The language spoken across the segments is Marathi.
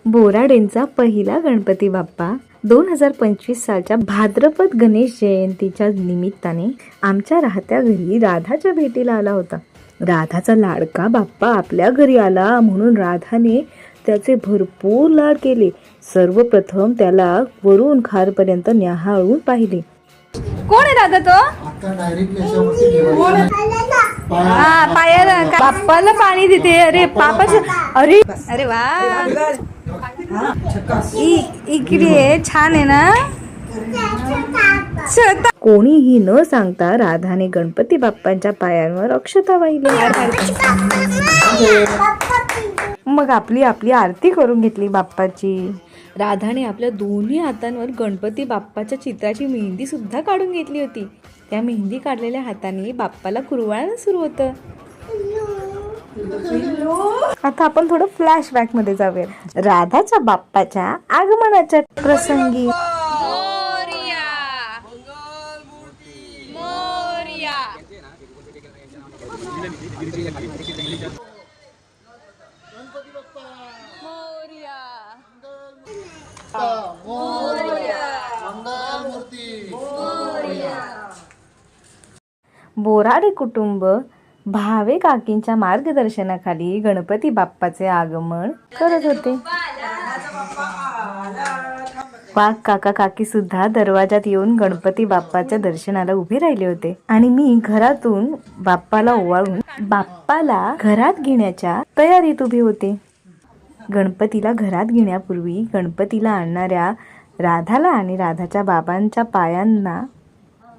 बोराडेंचा पहिला गणपती बाप्पा 2025 सालच्या भाद्रपद गणेश जयंतीच्या निमित्ताने आमच्या राहत्या घरी राधाच्या भेटीला आला होता. राधाचा लाडका बाप्पा आपल्या घरी आला म्हणून राधाने त्याचे भरपूर लाड केले. सर्वप्रथम त्याला वरून खारपर्यंत न्याहाळून पाहिले. कोण आहे राधा तो? पायाला बाप्पाला पाणी देते. अरे पापाचे अरे अरे वा इकडे छान आहे ना. कोणीही न सांगता राधाने गणपती बाप्पांच्या पायांवर अक्षता वाहिली. मग आपली आरती करून घेतली बाप्पाची. राधाने आपल्या दोन्ही हातांवर गणपती बाप्पाच्या चित्राची मेहंदी सुद्धा काढून घेतली होती. त्या मेहंदी काढलेल्या हाताने बाप्पाला कुरवाळणं सुरू होतं. आता आपण थोडं फ्लॅशबॅक मध्ये जाऊया. राधाच्या बाप्पाच्या आगमनाच्या प्रसंगी बोराडे कुटुंब भावे काकींच्या मार्गदर्शनाखाली गणपती बाप्पाचे आगमन करत होते. वाघ काका काकी सुद्धा दरवाजात येऊन गणपती बाप्पाच्या दर्शनाला उभे राहिले होते आणि मी घरातून बाप्पाला ओवाळून बाप्पाला घरात घेण्याच्या तयारीत उभे होते. गणपतीला घरात घेण्यापूर्वी गणपतीला आणणाऱ्या राधाला आणि राधाच्या बाबांच्या पायांना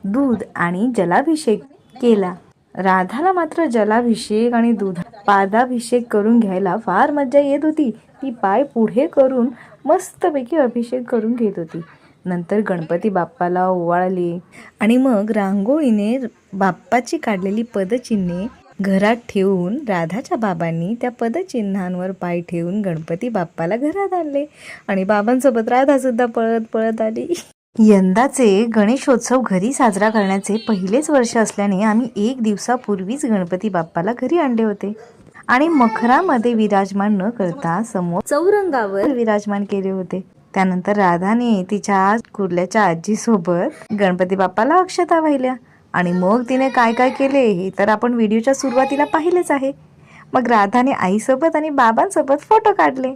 दूध आणि जलाभिषेक केला. राधाला मात्र जलाभिषेक आणि दूध पादाभिषेक करून घ्यायला फार मजा येत होती. ती पाय पुढे करून मस्तपैकी अभिषेक करून घेत होती. नंतर गणपती बाप्पाला ओवाळले आणि मग रांगोळीने बाप्पाची काढलेली पदचिन्हे घरात ठेवून राधाच्या बाबांनी त्या पदचिन्हांवर पाय ठेवून गणपती बाप्पाला घरात आणले आणि बाबांसोबत राधा सुद्धा पळत पळत आली. यंदाचे गणेशोत्सव घरी साजरा करण्याचे पहिलेच वर्ष असल्याने आम्ही 1 दिवसापूर्वीच गणपती बाप्पाला घरी आणले होते आणि मखरामध्ये विराजमान न करता समोर चौरंगावर विराजमान केले होते. त्यानंतर राधाने तिच्या कुर्ल्याच्या आजीसोबत गणपती बाप्पाला अक्षता वाहिल्या आणि मग तिने काय काय केले हे तर आपण व्हिडिओच्या सुरुवातीला पाहिलेच आहे. मग राधाने आईसोबत आणि बाबांसोबत फोटो काढले.